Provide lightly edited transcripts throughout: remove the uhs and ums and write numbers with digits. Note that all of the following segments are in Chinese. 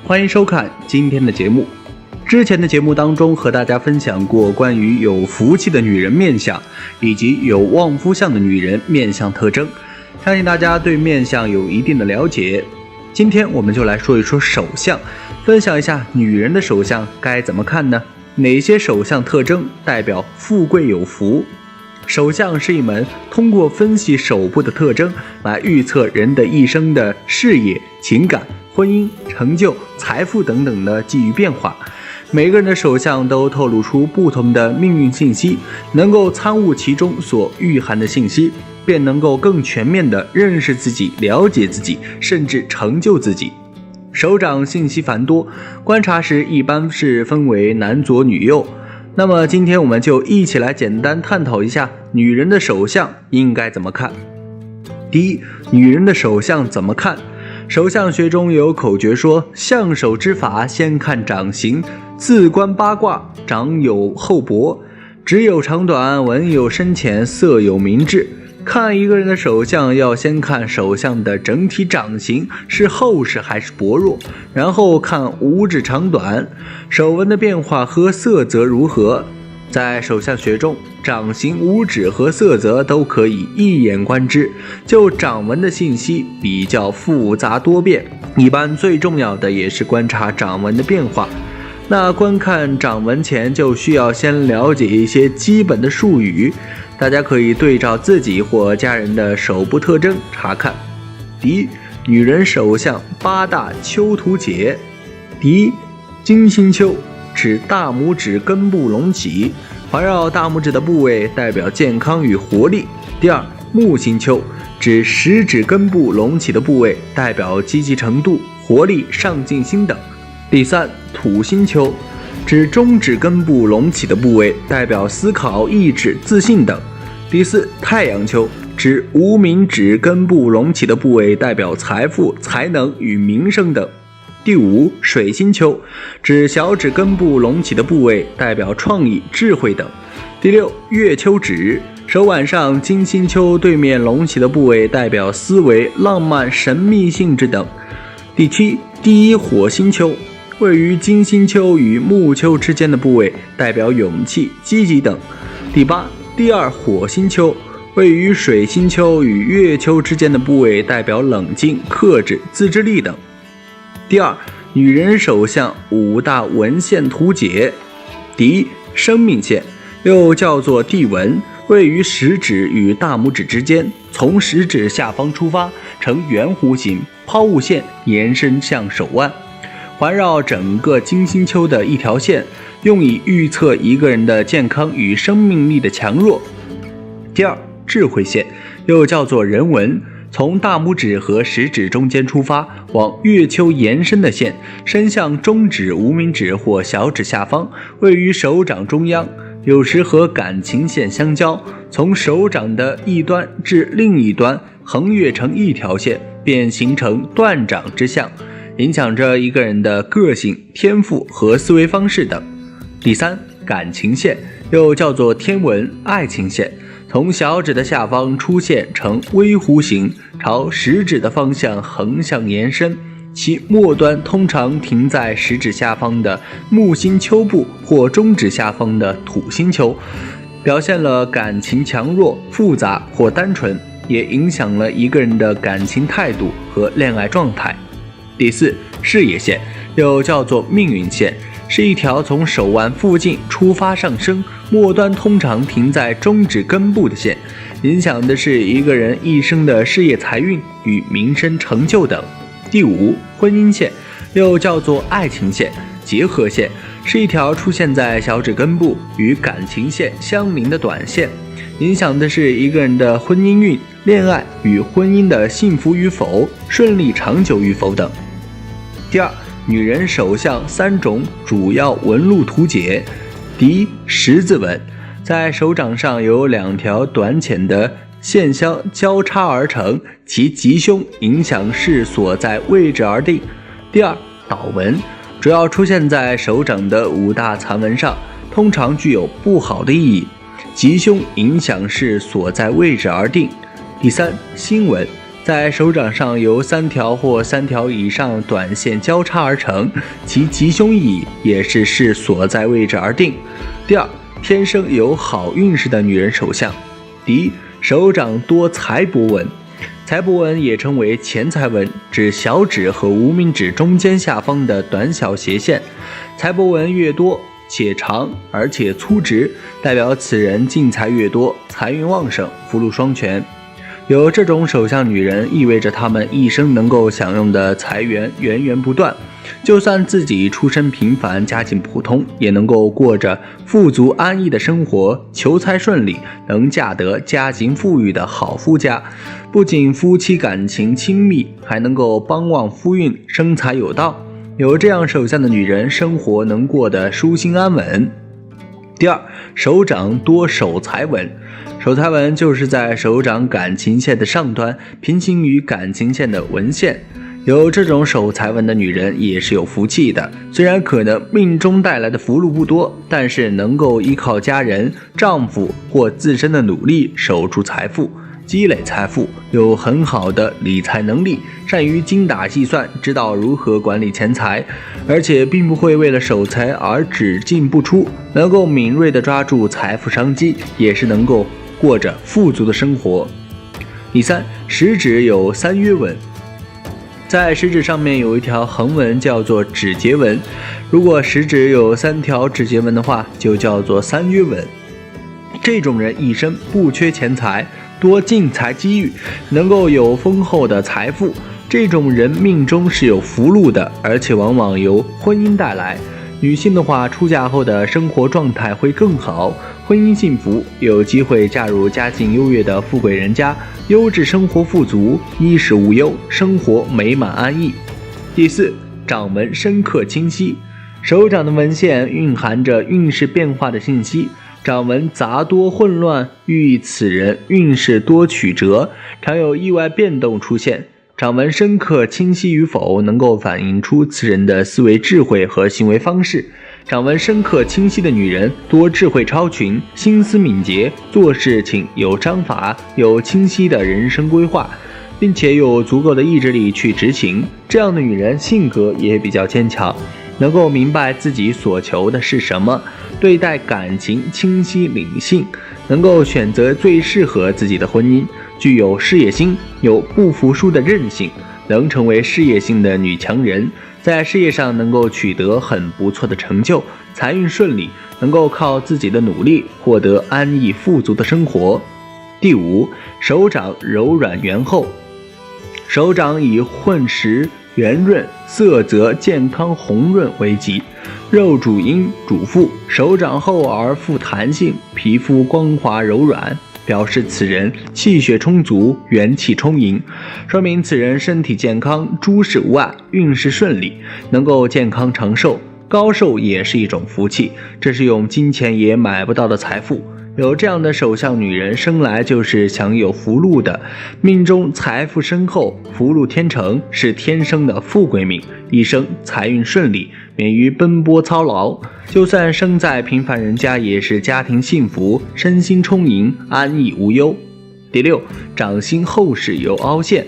欢迎收看今天的节目。之前的节目当中和大家分享过关于有福气的女人面相，以及有旺夫相的女人面相特征，相信大家对面相有一定的了解。今天我们就来说一说手相，分享一下女人的手相该怎么看呢？哪些手相特征代表富贵有福？手相是一门通过分析手部的特征来预测人的一生的事业、情感、婚姻、成就、财富等等的机遇变化。每个人的手相都透露出不同的命运信息，能够参悟其中所蕴含的信息，便能够更全面地认识自己、了解自己，甚至成就自己。手掌信息繁多，观察时一般是分为男左女右。那么今天我们就一起来简单探讨一下女人的手相应该怎么看。第一，女人的手相怎么看？手相学中有口诀说，相手之法先看掌形，自观八卦，掌有厚薄，指有长短，纹有深浅，色有明质。看一个人的手相，要先看手相的整体掌形是厚实还是薄弱，然后看五指长短，手纹的变化和色泽如何。在手相学中，掌形、五指和色泽都可以一眼观之，就掌纹的信息比较复杂多变，一般最重要的也是观察掌纹的变化。那观看掌纹前就需要先了解一些基本的术语，大家可以对照自己或家人的手部特征查看。第一，女人手相八大丘图解。第一，金星丘，指大拇指根部隆起，环绕大拇指的部位代表健康与活力。第二，木星丘，指食指根部隆起的部位代表积极程度、活力、上进心等。第三，土星丘，指中指根部隆起的部位代表思考、意志、自信等。第四，太阳丘，指无名指根部隆起的部位代表财富、才能与名声等。第五，水星丘，指小指根部隆起的部位代表创意、智慧等。第六，月丘指手腕上金星丘对面隆起的部位代表思维、浪漫、神秘性质等。第七，第一火星丘，位于金星丘与木丘之间的部位代表勇气、积极等。第八，第二火星丘，位于水星丘与月丘之间的部位代表冷静、克制、自制力等。第二，女人手相五大纹线图解。第一，生命线，又叫做地纹，位于食指与大拇指之间，从食指下方出发，呈圆弧形抛物线延伸向手腕，环绕整个金星丘的一条线，用以预测一个人的健康与生命力的强弱。第二，智慧线，又叫做人纹，从大拇指和食指中间出发，往月丘延伸的线伸向中指、无名指或小指下方，位于手掌中央，有时和感情线相交，从手掌的一端至另一端横越成一条线，便形成断掌之象，影响着一个人的个性、天赋和思维方式等。第三，感情线，又叫做天纹、爱情线，从小指的下方出现成微弧形，朝食指的方向横向延伸，其末端通常停在食指下方的木星丘部或中指下方的土星丘，表现了感情强弱、复杂或单纯，也影响了一个人的感情态度和恋爱状态。第四，事业线，又叫做命运线，是一条从手腕附近出发上升，末端通常停在中指根部的线，影响的是一个人一生的事业财运与民生成就等。第五，婚姻线，又叫做爱情线、结合线，是一条出现在小指根部与感情线相邻的短线，影响的是一个人的婚姻运、恋爱与婚姻的幸福与否、顺利长久与否等。第二，女人手相三种主要纹路图解。第一，十字纹，在手掌上有两条短浅的线相交叉而成，其吉凶影响是所在位置而定。第二，倒纹，主要出现在手掌的五大残纹上，通常具有不好的意义，吉凶影响是所在位置而定。第三，星纹，在手掌上由3条或3条以上短线交叉而成，其吉凶意义也是视所在位置而定。第二，天生有好运势的女人手相。第一，手掌多财帛纹。财帛纹也称为钱财纹，指小指和无名指中间下方的短小斜线。财帛纹越多且长而且粗直，代表此人进财越多，财运旺盛，福禄双全。有这种手相女人，意味着她们一生能够享用的财源源源不断，就算自己出身平凡，家境普通，也能够过着富足安逸的生活，求财顺利，能嫁得家境富裕的好夫家。不仅夫妻感情亲密，还能够帮旺夫运，生财有道。有这样手相的女人，生活能过得舒心安稳。第二，手掌多守财纹。守财纹就是在手掌感情线的上端，平行于感情线的纹线。有这种守财纹的女人也是有福气的，虽然可能命中带来的福禄不多，但是能够依靠家人、丈夫或自身的努力守住财富，积累财富，有很好的理财能力，善于精打细算，知道如何管理钱财，而且并不会为了守财而只进不出，能够敏锐地抓住财富商机，也是能够过着富足的生活。第三，食指有3约纹。在食指上面有一条横纹，叫做指节纹。如果食指有3条指节纹的话，就叫做3约纹。这种人一生不缺钱财，多进财机遇，能够有丰厚的财富。这种人命中是有福禄的，而且往往由婚姻带来。女性的话，出嫁后的生活状态会更好，婚姻幸福，有机会嫁入家境优越的富贵人家，优质生活富足，衣食无忧，生活美满安逸。第四，掌纹深刻清晰。手掌的纹线蕴含着运势变化的信息，掌纹杂多混乱，寓意此人运势多曲折，常有意外变动出现。掌纹深刻清晰与否，能够反映出此人的思维智慧和行为方式。掌纹深刻清晰的女人多智慧超群，心思敏捷，做事情有章法，有清晰的人生规划，并且有足够的意志力去执行。这样的女人性格也比较坚强，能够明白自己所求的是什么，对待感情清晰理性，能够选择最适合自己的婚姻，具有事业心，有不服输的韧性，能成为事业性的女强人，在事业上能够取得很不错的成就，财运顺利，能够靠自己的努力获得安逸富足的生活。第五，手掌柔软圆厚。手掌以混实圆润，色泽健康红润为吉，肉主阴主腹，手掌厚而富弹性，皮肤光滑柔软，表示此人气血充足，元气充盈，说明此人身体健康，诸事无碍，运势顺利，能够健康长寿。高寿也是一种福气，这是用金钱也买不到的财富。有这样的手相女人，生来就是享有福禄的，命中财富深厚，福禄天成，是天生的富贵命，一生财运顺利，免于奔波操劳。就算生在平凡人家，也是家庭幸福，身心充盈，安逸无忧。第六，掌心厚实有凹陷。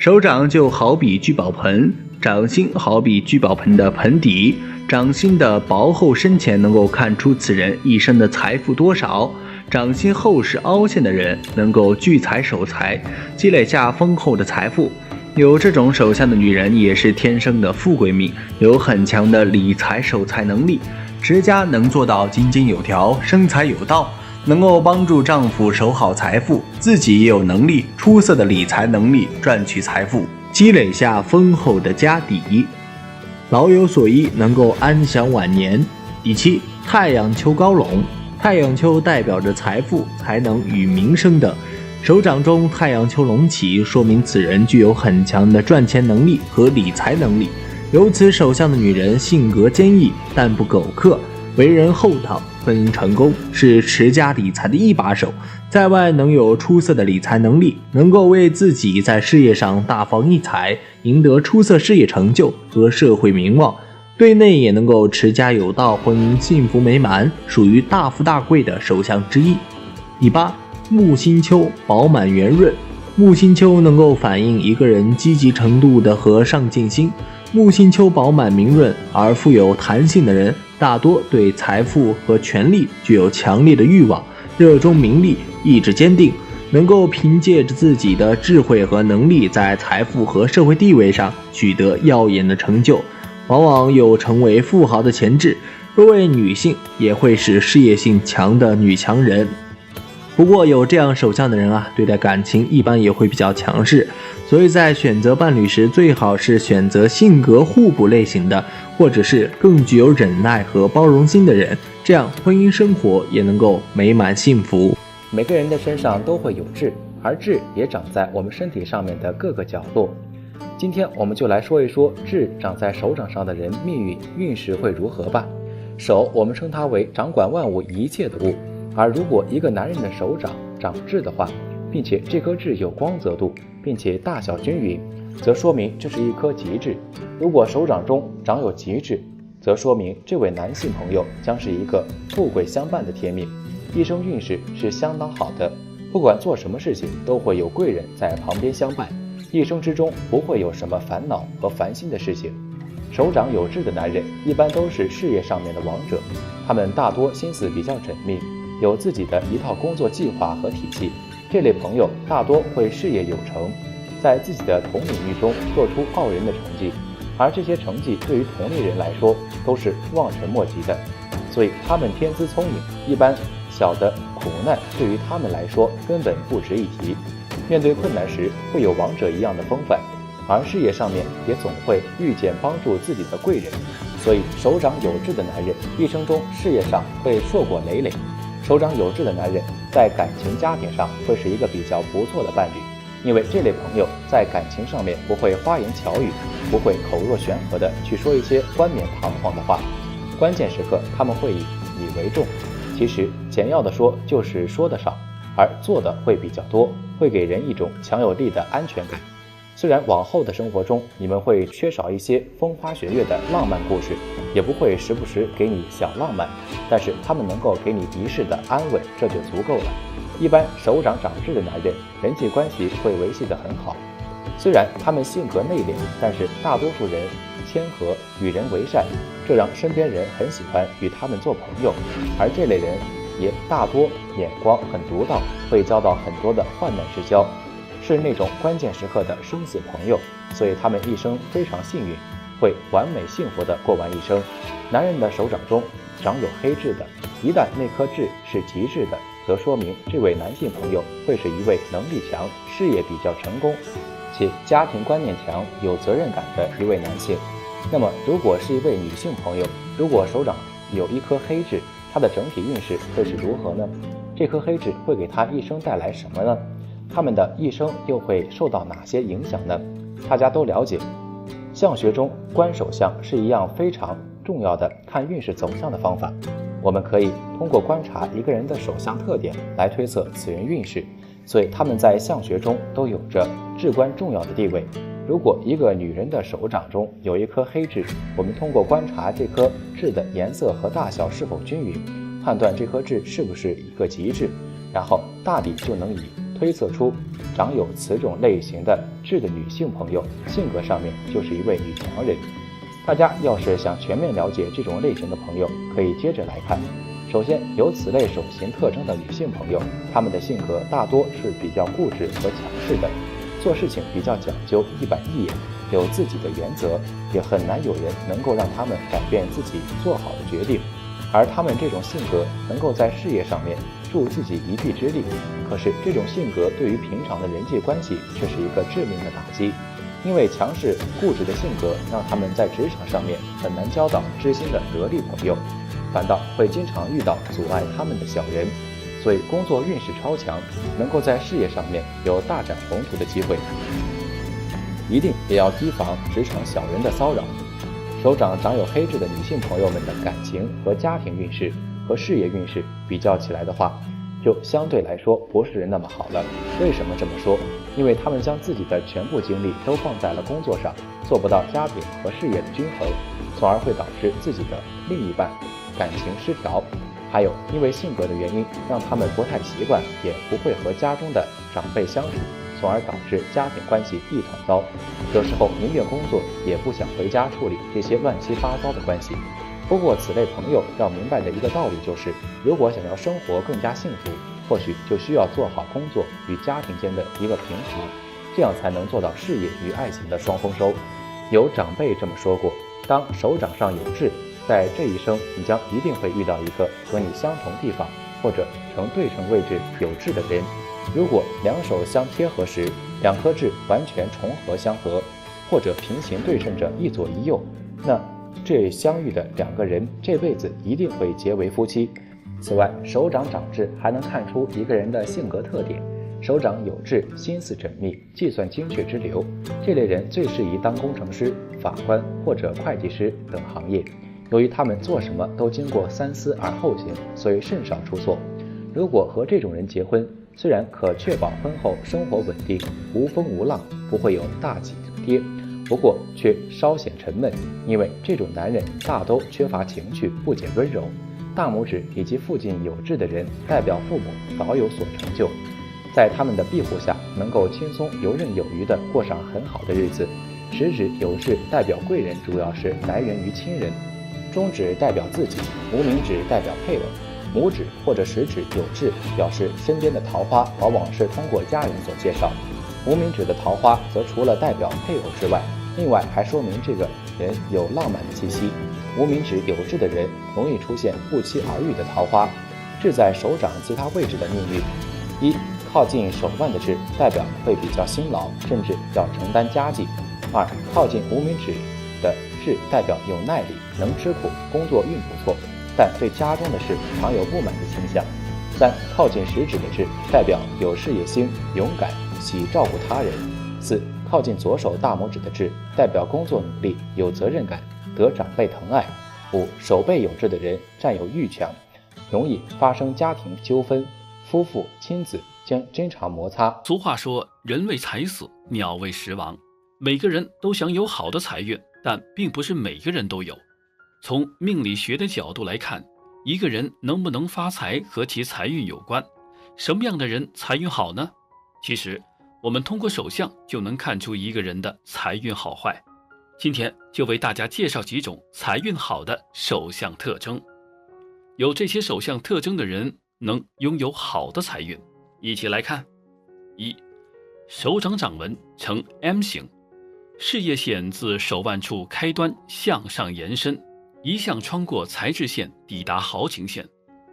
手掌就好比聚宝盆，掌心好比聚宝盆的盆底，掌心的薄厚深浅能够看出此人一生的财富多少。掌心厚实凹陷的人能够聚财守财，积累下丰厚的财富。有这种手相的女人也是天生的富贵命，有很强的理财守财能力，持家能做到井井有条，生财有道，能够帮助丈夫守好财富，自己也有能力出色的理财能力赚取财富，积累下丰厚的家底，老有所依，能够安享晚年。第七，太阳丘高拢。太阳丘代表着财富、才能与名声等，手掌中太阳丘隆起，说明此人具有很强的赚钱能力和理财能力。有此手相的女人性格坚毅，但不苟刻，为人厚道，婚姻成功，是持家理财的一把手，在外能有出色的理财能力，能够为自己在事业上大放异彩，赢得出色事业成就和社会名望。对内也能够持家有道，婚姻幸福美满，属于大富大贵的手相之一。第八，木星丘饱满圆润。木星丘能够反映一个人积极程度的和上进心。木星丘饱满明润而富有弹性的人，大多对财富和权力具有强烈的欲望，热衷名利，意志坚定，能够凭借着自己的智慧和能力，在财富和社会地位上取得耀眼的成就，往往有成为富豪的潜质。若为女性，也会是事业性强的女强人。不过有这样手相的人啊，对待感情一般也会比较强势，所以在选择伴侣时，最好是选择性格互补类型的，或者是更具有忍耐和包容心的人，这样婚姻生活也能够美满幸福。每个人的身上都会有痣，而痣也长在我们身体上面的各个角落。今天我们就来说一说痣长在手掌上的人命运运势会如何吧。手，我们称它为掌管万物一切的物，而如果一个男人的手掌长痣的话，并且这颗痣有光泽度，并且大小均匀，则说明这是一颗吉痣。如果手掌中长有吉痣，则说明这位男性朋友将是一个富贵相伴的天命，一生运势是相当好的，不管做什么事情都会有贵人在旁边相伴，一生之中不会有什么烦恼和烦心的事情。手掌有痣的男人一般都是事业上面的王者，他们大多心思比较缜密，有自己的一套工作计划和体系。这类朋友大多会事业有成，在自己的同领域中做出傲人的成绩，而这些成绩对于同龄人来说都是望尘莫及的，所以他们天资聪颖，一般小的苦难对于他们来说根本不值一提，面对困难时会有王者一样的风范，而事业上面也总会遇见帮助自己的贵人，所以手掌有痣的男人一生中事业上会硕果累累。手掌有痣的男人在感情家庭上会是一个比较不错的伴侣，因为这类朋友在感情上面不会花言巧语，不会口若悬河的去说一些冠冕堂皇的话，关键时刻他们会以你为重，其实简要的说就是说得少，而做的会比较多，会给人一种强有力的安全感。虽然往后的生活中你们会缺少一些风花雪月的浪漫故事，也不会时不时给你小浪漫，但是他们能够给你一世的安稳，这就足够了。一般手掌长痣的男人人际关系会维系得很好，虽然他们性格内敛，但是大多数人谦和，与人为善，这让身边人很喜欢与他们做朋友，而这类人也大多眼光很独到，会交到很多的患难之交，是那种关键时刻的生死朋友，所以他们一生非常幸运，会完美幸福地过完一生。男人的手掌中长有黑痣的，一旦那颗痣是极致的，则说明这位男性朋友会是一位能力强、事业比较成功且家庭观念强、有责任感的一位男性。那么如果是一位女性朋友，如果手掌有一颗黑痣，她的整体运势会是如何呢？这颗黑痣会给她一生带来什么呢？他们的一生又会受到哪些影响呢？大家都了解，相学中观手相是一样非常重要的看运势走向的方法。我们可以通过观察一个人的手相特点来推测此人运势，所以他们在相学中都有着至关重要的地位。如果一个女人的手掌中有一颗黑痣，我们通过观察这颗痣的颜色和大小是否均匀，判断这颗痣是不是一个吉痣，然后大抵就能以推测出长有此种类型的痣的女性朋友性格上面就是一位女强人。大家要是想全面了解这种类型的朋友，可以接着来看。首先，有此类手型特征的女性朋友，她们的性格大多是比较固执和强势的，做事情比较讲究一板一眼，有自己的原则，也很难有人能够让他们改变自己做好的决定。而他们这种性格能够在事业上面助自己一臂之力，可是这种性格对于平常的人际关系却是一个致命的打击，因为强势固执的性格让他们在职场上面很难交到知心的得力朋友，反倒会经常遇到阻碍他们的小人，所以工作运势超强，能够在事业上面有大展宏图的机会。一定也要提防职场小人的骚扰。手掌长有黑痣的女性朋友们的感情和家庭运势和事业运势比较起来的话，就相对来说不是那么好了。为什么这么说？因为他们将自己的全部精力都放在了工作上，做不到家庭和事业的均衡，从而会导致自己的另一半感情失调。还有因为性格的原因，让他们不太习惯，也不会和家中的长辈相处，从而导致家庭关系一团糟。有时候宁愿工作，也不想回家处理这些乱七八糟的关系。不过此类朋友要明白的一个道理就是，如果想要生活更加幸福，或许就需要做好工作与家庭间的一个平衡，这样才能做到事业与爱情的双丰收。有长辈这么说过，当手掌上有痣，在这一生你将一定会遇到一个和你相同地方或者呈对称位置有痣的人。如果两手相贴合时，两颗痣完全重合相合，或者平行对称着一左一右，那这相遇的两个人这辈子一定会结为夫妻。此外，手掌长痣还能看出一个人的性格特点。手掌有痣，心思缜密，计算精确之流，这类人最适宜当工程师、法官或者会计师等行业。由于他们做什么都经过三思而后行，所以甚少出错。如果和这种人结婚，虽然可确保婚后生活稳定，无风无浪，不会有大起跌，不过却稍显沉闷，因为这种男人大都缺乏情趣，不解温柔。大拇指以及附近有痣的人，代表父母早有所成就，在他们的庇护下，能够轻松游刃有余地过上很好的日子。食指有痣代表贵人，主要是来源于亲人；中指代表自己，无名指代表配偶；拇指或者食指有痣，表示身边的桃花往往是通过家人所介绍。无名指的桃花则除了代表配偶之外，另外还说明这个人有浪漫的气息。无名指有痣的人容易出现不期而遇的桃花。痣在手掌其他位置的命运：一、靠近手腕的痣代表会比较辛劳，甚至要承担家计；二、靠近无名指的痣代表有耐力，能吃苦，工作运不错，但对家中的事常有不满的倾向；三、靠近食指的痣代表有事业心，勇敢，喜照顾他人；四、靠近左手大拇指的痣代表工作努力，有责任感，得长辈疼爱；五、手背有痣的人占有欲强，容易发生家庭纠纷，夫妇亲子将经常摩擦。俗话说，人为财死，鸟为食亡。每个人都想有好的财运，但并不是每个人都有。从命理学的角度来看，一个人能不能发财和其财运有关。什么样的人财运好呢？其实我们通过手相就能看出一个人的财运好坏。今天就为大家介绍几种财运好的手相特征。有这些手相特征的人能拥有好的财运。一起来看。一、手掌掌纹呈 M 形，事业线自手腕处开端向上延伸，一向穿过财质线抵达豪情线，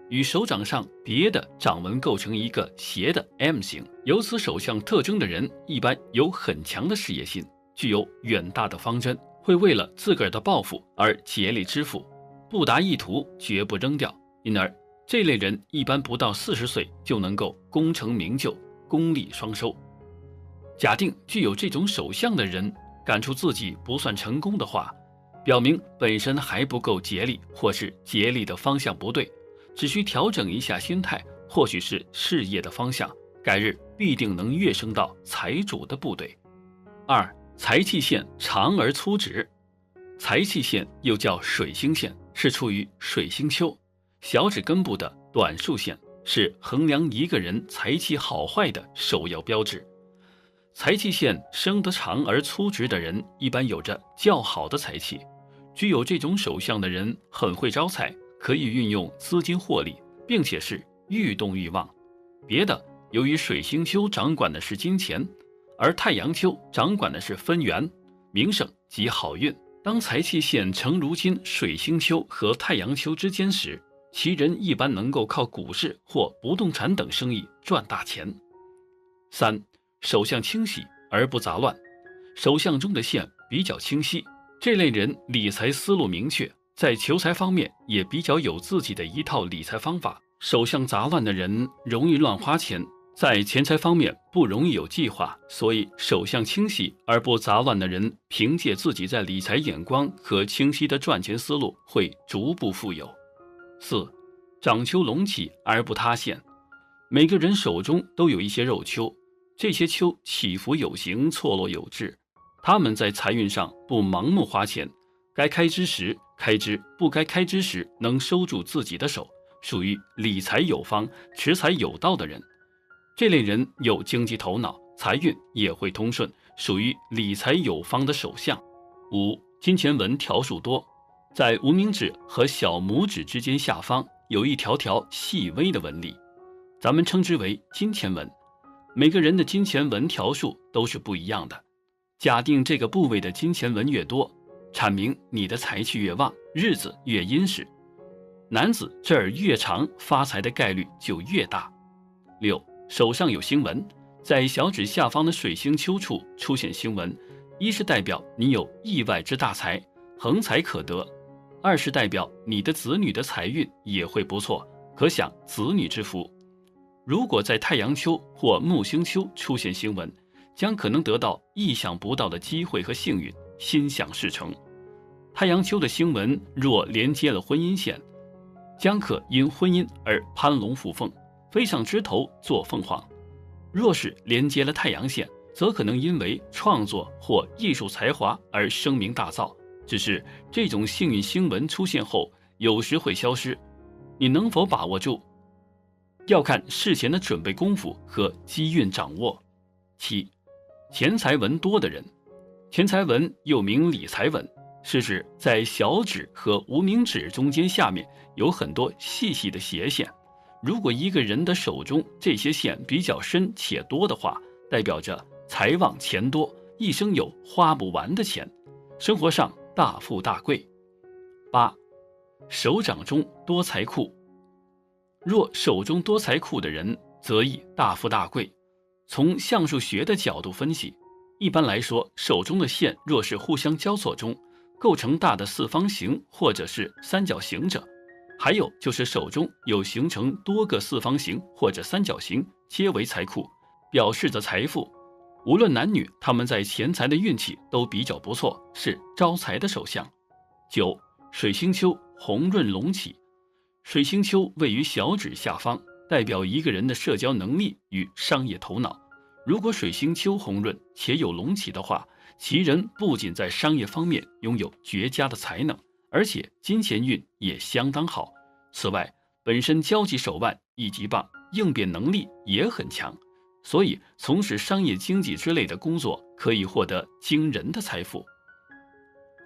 与手掌上别的掌纹构成一个斜的 M 形。有此手相特征的人一般有很强的事业心，具有远大的方针，会为了自个儿的抱负而竭力支付，不达意图绝不扔掉。因而这类人一般不到40岁就能够功成名就，功利双收。假定具有这种手相的人感触自己不算成功的话，表明本身还不够竭力，或是竭力的方向不对，只需调整一下心态，或许是事业的方向，改日必定能跃升到财主的部队。二、财气线长而粗直。财气线又叫水星线，是处于水星丘小指根部的短竖线，是衡量一个人财气好坏的首要标志。财气线生得长而粗直的人一般有着较好的财气，具有这种手相的人很会招财，可以运用资金获利，并且是愈动愈旺。别的，由于水星丘掌管的是金钱，而太阳丘掌管的是分缘、名声及好运。当财气线呈如今水星丘和太阳丘之间时，其人一般能够靠股市或不动产等生意赚大钱。三、手相清晰而不杂乱。手相中的线比较清晰，这类人理财思路明确，在求财方面也比较有自己的一套理财方法。手相杂乱的人容易乱花钱，在钱财方面不容易有计划，所以手相清晰而不杂乱的人，凭借自己在理财眼光和清晰的赚钱思路，会逐步富有。四、掌丘隆起而不塌陷。每个人手中都有一些肉丘，这些丘起伏有形，错落有致。他们在财运上不盲目花钱，该开支时开支，不该开支时能收住自己的手，属于理财有方、持财有道的人。这类人有经济头脑，财运也会通顺，属于理财有方的手相。5. 金钱纹条数多，在无名指和小拇指之间下方有一条条细微的纹理，咱们称之为金钱纹。每个人的金钱纹条数都是不一样的，假定这个部位的金钱纹越多，阐明你的财气越旺，日子越殷实。男子这儿越长，发财的概率就越大。6. 手上有星纹，在小指下方的水星丘处出现星纹，一是代表你有意外之大财，横财可得；二是代表你的子女的财运也会不错，可享子女之福。如果在太阳丘或木星丘出现星纹，将可能得到意想不到的机会和幸运，心想事成。太阳丘的星纹若连接了婚姻线，将可因婚姻而攀龙附凤，飞上枝头做凤凰；若是连接了太阳线，则可能因为创作或艺术才华而声名大噪。只是这种幸运星纹出现后，有时会消失，你能否把握住，要看事前的准备功夫和机运掌握。7. 钱财纹多的人，钱财纹又名理财纹，是指在小指和无名指中间下面有很多细细的斜线。如果一个人的手中这些线比较深且多的话，代表着财旺钱多，一生有花不完的钱，生活上大富大贵。8. 手掌中多财库，若手中多财库的人，则易大富大贵。从相术学的角度分析，一般来说，手中的线若是互相交错中，构成大的四方形或者是三角形者，还有就是手中有形成多个四方形或者三角形，皆为财库，表示着财富。无论男女，他们在钱财的运气都比较不错，是招财的手相。9. 水星丘红润隆起，水星丘位于小指下方，代表一个人的社交能力与商业头脑。如果水星丘红润且有隆起的话，其人不仅在商业方面拥有绝佳的才能，而且金钱运也相当好。此外，本身交际手腕一级棒，应变能力也很强，所以从事商业经济之类的工作可以获得惊人的财富。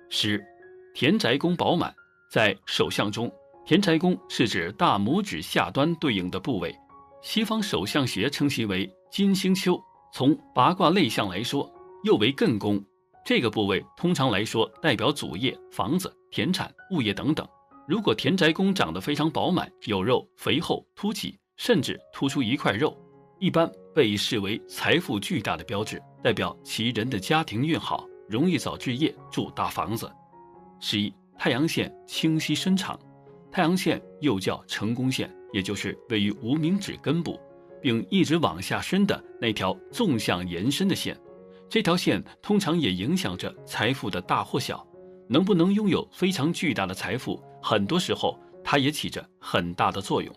10. 田宅宫饱满，在手相中，田宅宫是指大拇指下端对应的部位，西方手相学称其为金星丘。从八卦类象来说，又为艮宫，这个部位通常来说代表祖业、房子、田产、物业等等。如果田宅宫长得非常饱满，有肉、肥厚、凸起，甚至突出一块肉，一般被视为财富巨大的标志，代表其人的家庭运好，容易早置业，住大房子。11. 太阳线清晰深长，太阳线又叫成功线，也就是位于无名指根部，并一直往下伸的那条纵向延伸的线。这条线通常也影响着财富的大或小，能不能拥有非常巨大的财富，很多时候它也起着很大的作用。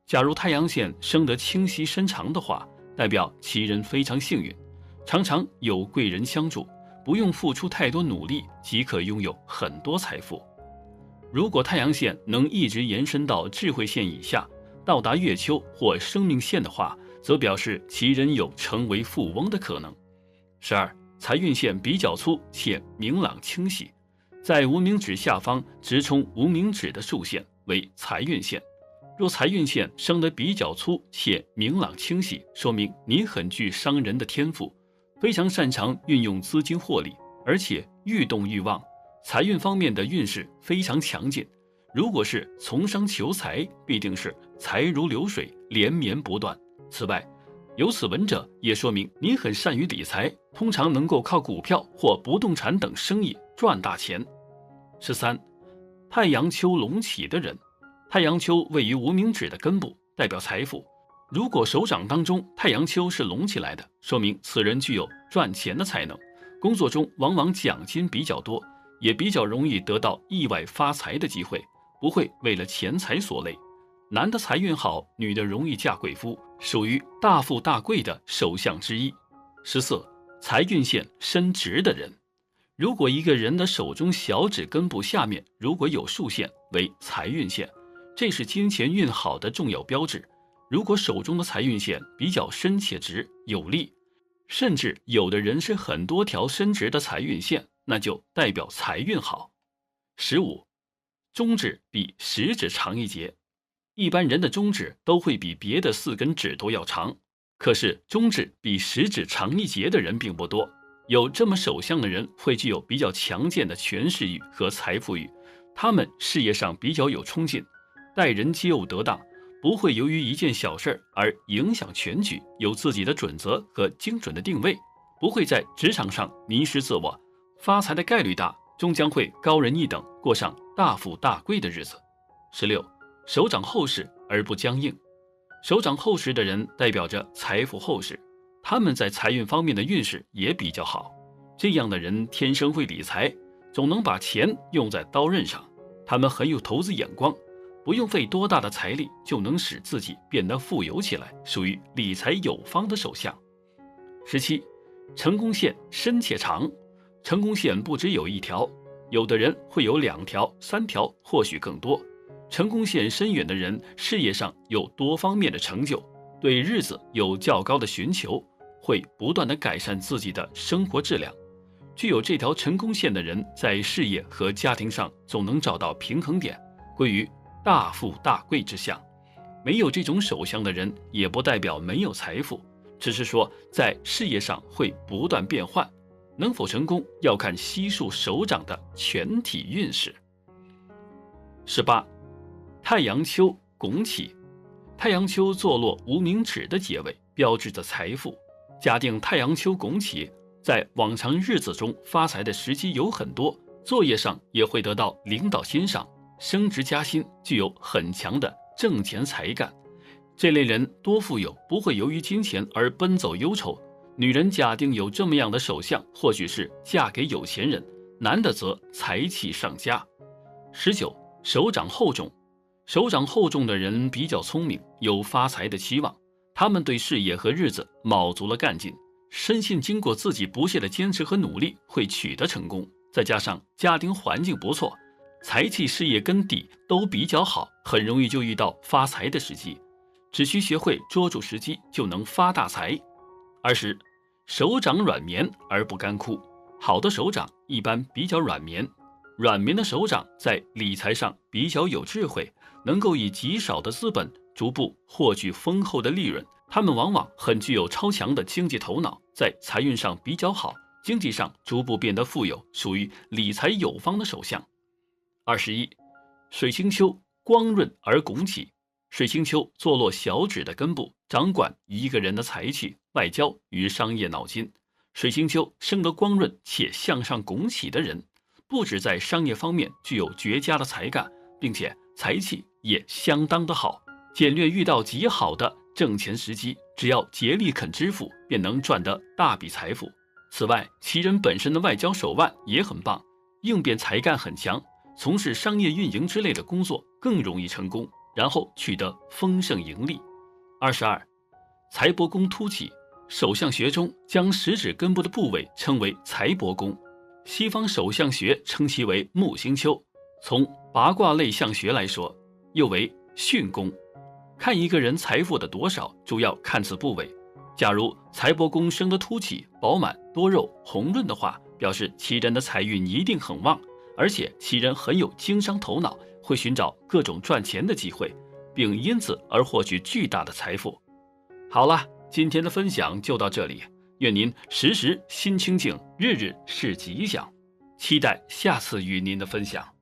假如太阳线生得清晰深长的话，代表其人非常幸运，常常有贵人相助，不用付出太多努力即可拥有很多财富。如果太阳线能一直延伸到智慧线以下，到达月丘或生命线的话，则表示其人有成为富翁的可能。12. 财运线比较粗且明朗清晰，在无名指下方直冲无名指的竖线为财运线。若财运线生得比较粗且明朗清晰，说明你很具商人的天赋，非常擅长运用资金获利，而且愈动愈旺，财运方面的运势非常强劲。如果是从商求财，必定是财如流水，连绵不断。此外，有此文者也说明你很善于理财，通常能够靠股票或不动产等生意赚大钱。13. 太阳丘隆起的人，太阳丘位于无名指的根部，代表财富。如果手掌当中太阳丘是隆起来的，说明此人具有赚钱的才能，工作中往往奖金比较多，也比较容易得到意外发财的机会，不会为了钱财所累。男的财运好，女的容易嫁贵夫，属于大富大贵的手相之一。14. 财运线伸直的人，如果一个人的手中小指根部下面如果有竖线，为财运线，这是金钱运好的重要标志。如果手中的财运线比较深且直有力，甚至有的人是很多条伸直的财运线，那就代表财运好。15. 中指比食指长一截。一般人的中指都会比别的4根指头要长，可是中指比食指长一截的人并不多。有这么手相的人会具有比较强健的权势欲和财富欲，他们事业上比较有冲劲，待人接物得当，不会由于一件小事而影响全局，有自己的准则和精准的定位，不会在职场上迷失自我，发财的概率大，终将会高人一等，过上大富大贵的日子。16. 手掌厚实而不僵硬。手掌厚实的人代表着财富厚实，他们在财运方面的运势也比较好。这样的人天生会理财，总能把钱用在刀刃上。他们很有投资眼光，不用费多大的财力就能使自己变得富有起来，属于理财有方的手相。17. 成功线深且长。成功线不只有1条，有的人会有2条、3条，或许更多。成功线深远的人，事业上有多方面的成就，对日子有较高的寻求，会不断地改善自己的生活质量。具有这条成功线的人，在事业和家庭上总能找到平衡点，归于大富大贵之相。没有这种手相的人，也不代表没有财富，只是说在事业上会不断变换，能否成功要看悉数手掌的全体运势。18. 太阳丘拱起。太阳丘坐落无名指的结尾，标志着财富。假定太阳丘拱起，在往常日子中发财的时机有很多，作业上也会得到领导欣赏，升职加薪，具有很强的挣钱才干。这类人多富有，不会由于金钱而奔走忧愁。女人假定有这么样的手相，或许是嫁给有钱人，男的则财气上佳。19. 手掌厚重。手掌厚重的人比较聪明，有发财的期望，他们对事业和日子卯足了干劲，深信经过自己不懈的坚持和努力会取得成功。再加上家庭环境不错，财气事业根底都比较好，很容易就遇到发财的时机，只需学会捉住时机就能发大财。20. 手掌软绵而不干枯。好的手掌一般比较软绵，软绵的手掌在理财上比较有智慧，能够以极少的资本逐步获取丰厚的利润。他们往往很具有超强的经济头脑，在财运上比较好，经济上逐步变得富有，属于理财有方的手相。21. 水星丘光润而拱起。水星丘坐落小指的根部，掌管一个人的财气、外交与商业脑筋。水星丘生得光润且向上拱起的人，不止在商业方面具有绝佳的才干，并且财气也相当的好，简略遇到极好的挣钱时机，只要竭力肯支付，便能赚得大笔财富。此外，其人本身的外交手腕也很棒，应变才干很强，从事商业运营之类的工作更容易成功，然后取得丰盛盈利。22. 财帛宫凸起。手相学中将食指根部的部位称为财帛宫，西方手相学称其为木星丘。从八卦类相学来说，又为巽宫。看一个人财富的多少，主要看此部位。假如财帛宫生得凸起、饱满、多肉、红润的话，表示其人的财运一定很旺，而且其人很有经商头脑，会寻找各种赚钱的机会，并因此而获取巨大的财富。好了，今天的分享就到这里，愿您时时心清静，日日是吉祥，期待下次与您的分享。